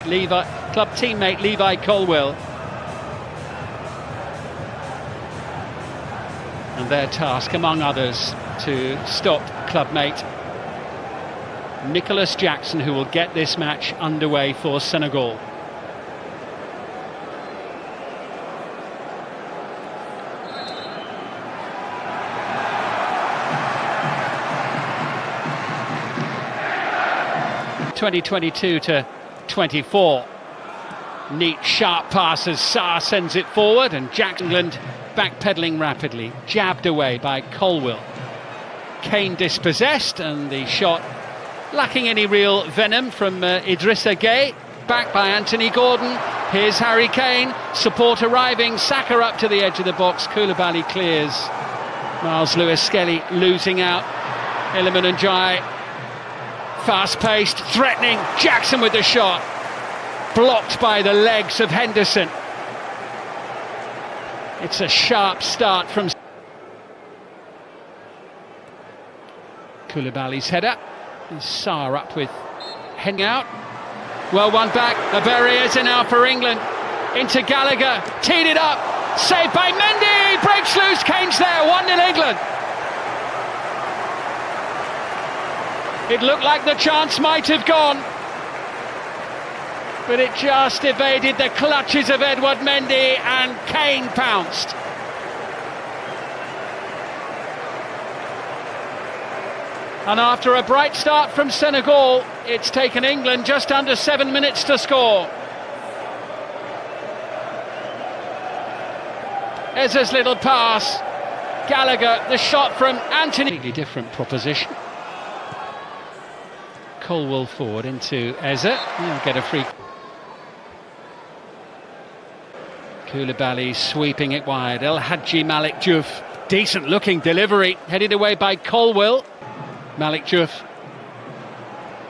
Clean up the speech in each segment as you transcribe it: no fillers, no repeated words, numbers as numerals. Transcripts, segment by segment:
club teammate Levi Colwill. And their task, among others, to stop clubmate Nicholas Jackson, who will get this match underway for Senegal. (2022-24). Neat, sharp pass as Sarr sends it forward, and England backpedaling rapidly, jabbed away by Colwill. Kane dispossessed, and the shot lacking any real venom from Idrissa Gueye. Back by Anthony Gordon. Here's Harry Kane. Support arriving. Saka up to the edge of the box. Koulibaly clears. Miles Lewis-Skelly losing out. Iliman Ndiaye. Fast-paced, threatening. Jackson with the shot. Blocked by the legs of Henderson. It's a sharp start from Koulibaly's header. Sarr up with heading out. Well, one back. The barriers are now for England. Into Gallagher. Teed it up. Saved by Mendy. Breaks loose. Kane's there. 1-0 England. It looked like the chance might have gone, but it just evaded the clutches of Edouard Mendy, and Kane pounced. And after a bright start from Senegal, it's taken England just under 7 minutes to score. Eze's little pass. Gallagher, the shot from Anthony. Completely different proposition. Colwill forward into Eze. He'll get a free. Koulibaly sweeping it wide. El Hadji Malik Diouf. Decent looking delivery. Headed away by Colwill. Malik Diouf.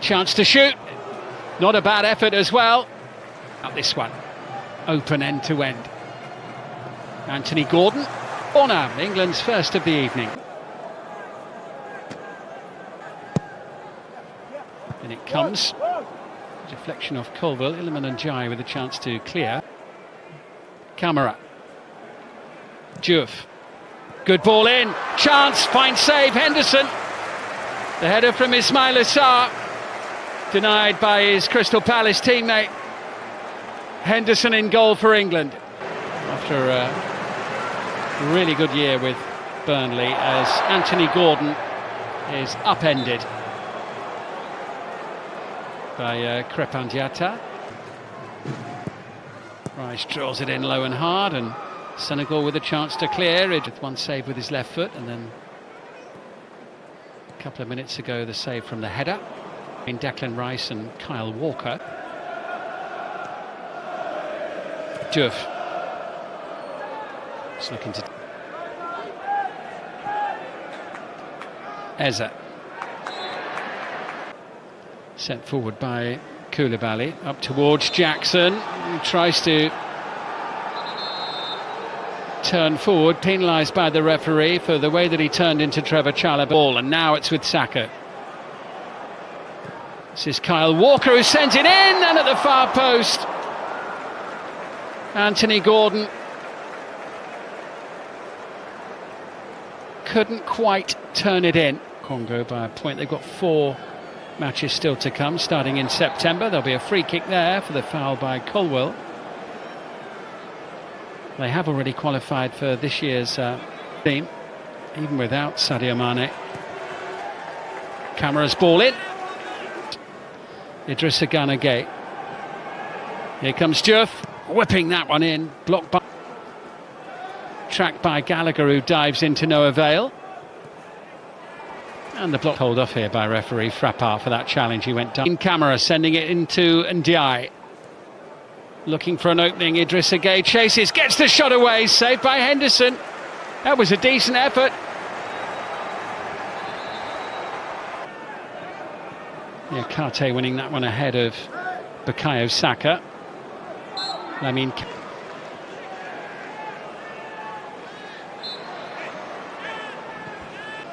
Chance to shoot. Not a bad effort as well. Out this one. Open end to end. Anthony Gordon. Oh now, England's first of the evening. And it comes. Deflection off Colwill. Iliman Ndiaye with a chance to clear. Camara. Diouf. Good ball in. Chance. Fine save. Henderson. The header from Ismaila Sarr. Denied by his Crystal Palace teammate. Henderson in goal for England. After a really good year with Burnley, as Anthony Gordon is upended by Crépin Diatta. Rice draws it in low and hard, and Senegal with a chance to clear it with one save with his left foot, and then a couple of minutes ago the save from the header in Declan Rice and Kyle Walker. Diouf. Just looking to Eze. Sent forward by Koulibaly, up towards Jackson, who tries to turn forward, penalised by the referee for the way that he turned into Trevor Chalobah ball, and now it's with Saka. This is Kyle Walker who sends it in, and at the far post, Anthony Gordon couldn't quite turn it in. Congo by a point. They've got 4 matches still to come, starting in September. There'll be a free kick there for the foul by Colwill. They have already qualified for this year's team, even without Sadio Mane. Camara's ball in. Idrissa Gueye. Here comes Diouf, whipping that one in, blocked by... tracked by Gallagher, who dives into no avail. And the block hold off here by referee Frappart for that challenge. He went down. Camara sending it into Ndiaye. Looking for an opening. Idrissa Gueye chases, gets the shot away, saved by Henderson. That was a decent effort. Yeah, Karte winning that one ahead of Bukayo Saka. I mean,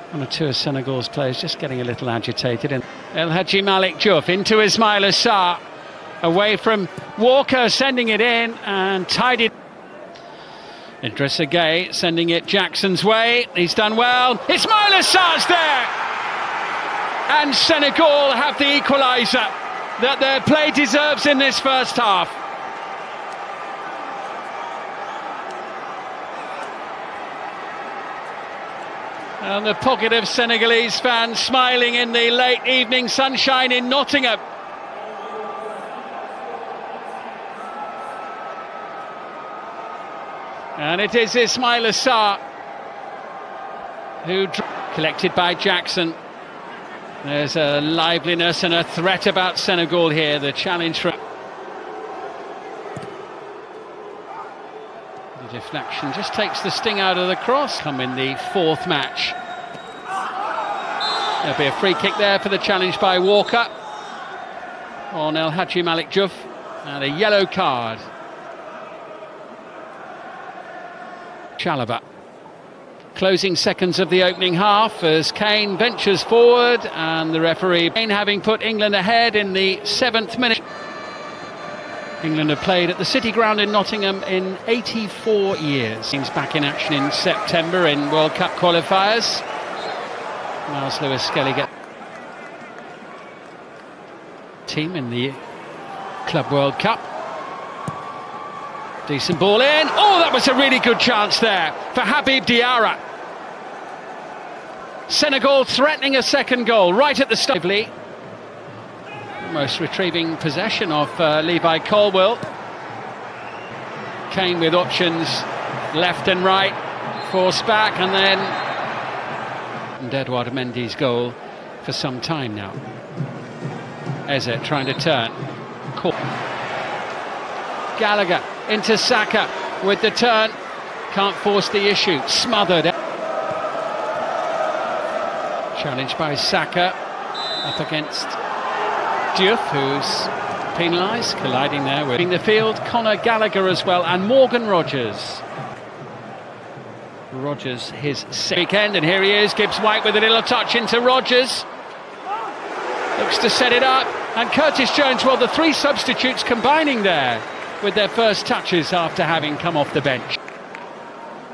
one or two of Senegal's players just getting a little agitated. And El Hadji Malik Diouf into Ismaila Sarr. Away from Walker, sending it in and tied it. Idrissa Gueye sending it Jackson's way. He's done well. Ismaila Sarr's there! And Senegal have the equaliser that their play deserves in this first half. And the pocket of Senegalese fans smiling in the late evening sunshine in Nottingham. And it is Ismaila Sarr who collected by Jackson. There's a liveliness and a threat about Senegal here. The challenge for the deflection just takes the sting out of the cross. Come in the fourth match. There'll be a free kick there for the challenge by Walker on El Hadji Malik Diouf, and a yellow card. Chalobah. Closing seconds of the opening half as Kane ventures forward, and the referee, Kane having put England ahead in the 7th minute. England have played at the City Ground in Nottingham in 84 years. Teams back in action in September in World Cup qualifiers. Miles Lewis-Skelly get team in the Club World Cup. Decent ball in. Oh, that was a really good chance there for Habib Diarra. Senegal threatening a second goal right at the start. Almost retrieving possession of Levi Colwill. Kane with options left and right, forced back, and then Edouard Mendy's goal for some time now. Eze trying to turn. Gallagher into Saka with the turn, can't force the issue, smothered. Challenged by Saka, up against Diouf, who's penalised, colliding there with in the field. Conor Gallagher as well, and Morgan Rogers. Rogers his weekend, and here he is, Gibbs White with a little touch into Rogers. Looks to set it up, and Curtis Jones, well, the three substitutes combining there with their first touches after having come off the bench.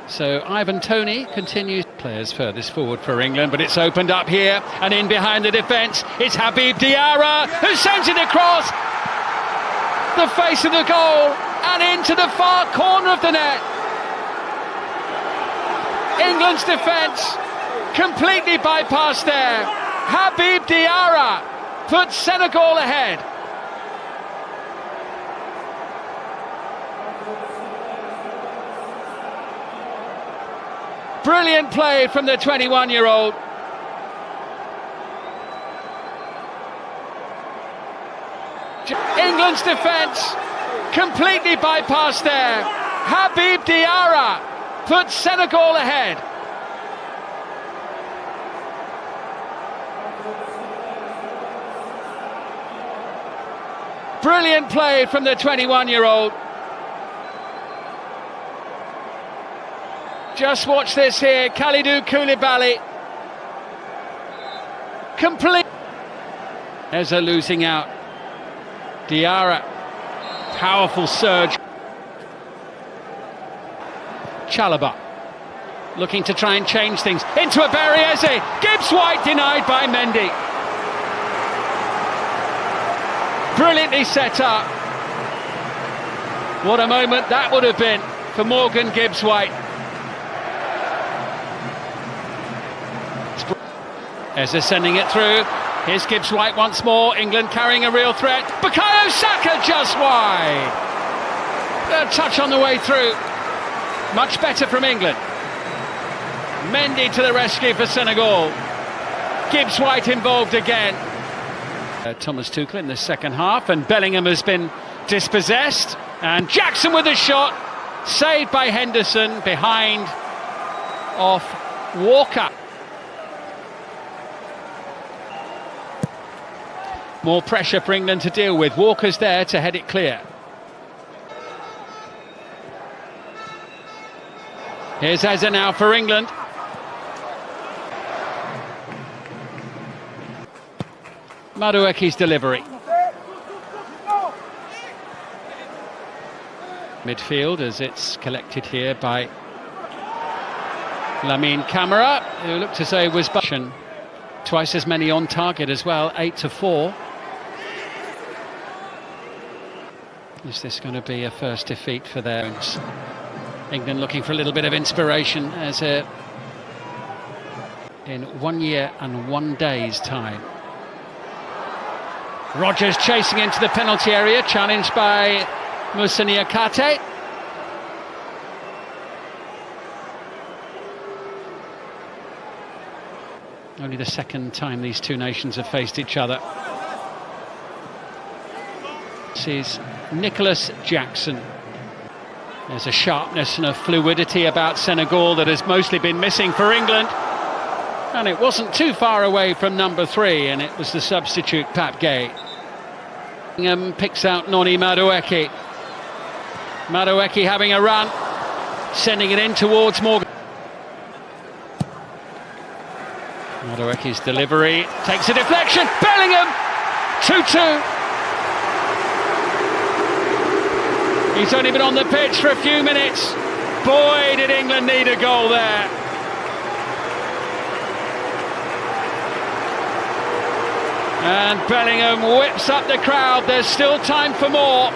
So Ivan Toney continues. Players furthest forward for England, but it's opened up here, and in behind the defence it's Habib Diarra, who sends it across the face of the goal and into the far corner of the net. England's defence completely bypassed there. Habib Diarra puts Senegal ahead. Brilliant play from the 21-year-old. England's defence completely bypassed there. Habib Diarra puts Senegal ahead. Brilliant play from the 21-year-old. Just watch this here, Kalidou Koulibaly. Complete. Eze losing out. Diarra. Powerful surge. Chalobah. Looking to try and change things. Into a Barry Eze. Gibbs White denied by Mendy. Brilliantly set up. What a moment that would have been for Morgan Gibbs White. Eze sending it through. Here's Gibbs White once more. England carrying a real threat. Bukayo Saka just wide. A touch on the way through. Much better from England. Mendy to the rescue for Senegal. Gibbs White involved again. Thomas Tuchel in the second half, and Bellingham has been dispossessed. And Jackson with a shot. Saved by Henderson behind off Walker. More pressure for England to deal with. Walker's there to head it clear. Here's Eze now for England. Madueke's delivery. Midfield, as it's collected here by Lamine Camara, who looked as though he was twice as many on target as well, 8-4. Is this going to be a first defeat for their England looking for a little bit of inspiration as in 1 year and 1 day's time. Rodgers chasing into the penalty area, challenged by Moussa Niakhaté. Only the second time these two nations have faced each other. This is Nicholas Jackson. There's a sharpness and a fluidity about Senegal that has mostly been missing for England. And it wasn't too far away from number 3, and it was the substitute Pape Gueye. Picks out Noni Madueke. Madueke having a run, sending it in towards Morgan. Madueke's delivery takes a deflection. Bellingham, 2-2. He's only been on the pitch for a few minutes. Boy, did England need a goal there. And Bellingham whips up the crowd. There's still time for more.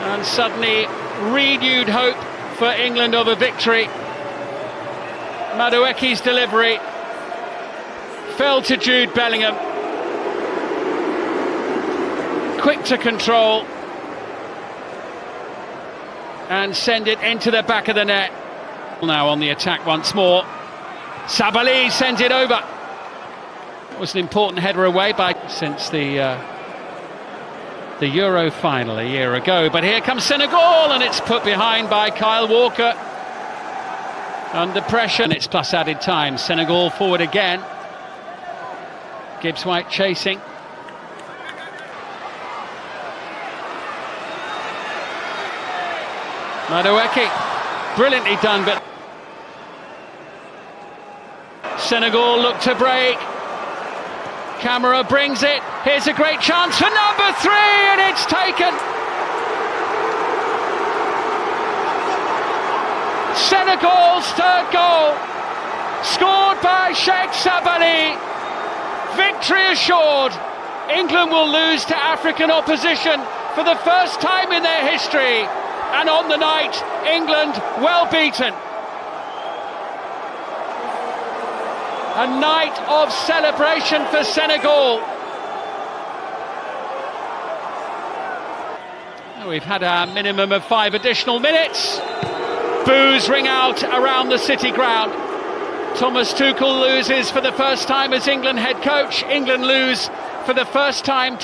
And suddenly renewed hope for England of a victory. Madueke's delivery fell to Jude Bellingham. Quick to control and send it into the back of the net. Now on the attack once more. Sabali sends it over. It was an important header away since the Euro final a year ago. But here comes Senegal, and it's put behind by Kyle Walker. Under pressure, and it's plus added time. Senegal forward again. Gibbs White chasing. Madueke, brilliantly done, but Senegal look to break. Camara brings it. Here's a great chance for number 3, and it's taken. Senegal's third goal, scored by Sheikh Sabali. Victory assured. England will lose to African opposition for the first time in their history. And on the night, England well beaten. A night of celebration for Senegal. We've had a minimum of 5 additional minutes. Boos ring out around the City ground. Thomas Tuchel loses for the first time as England head coach. England lose for the first time.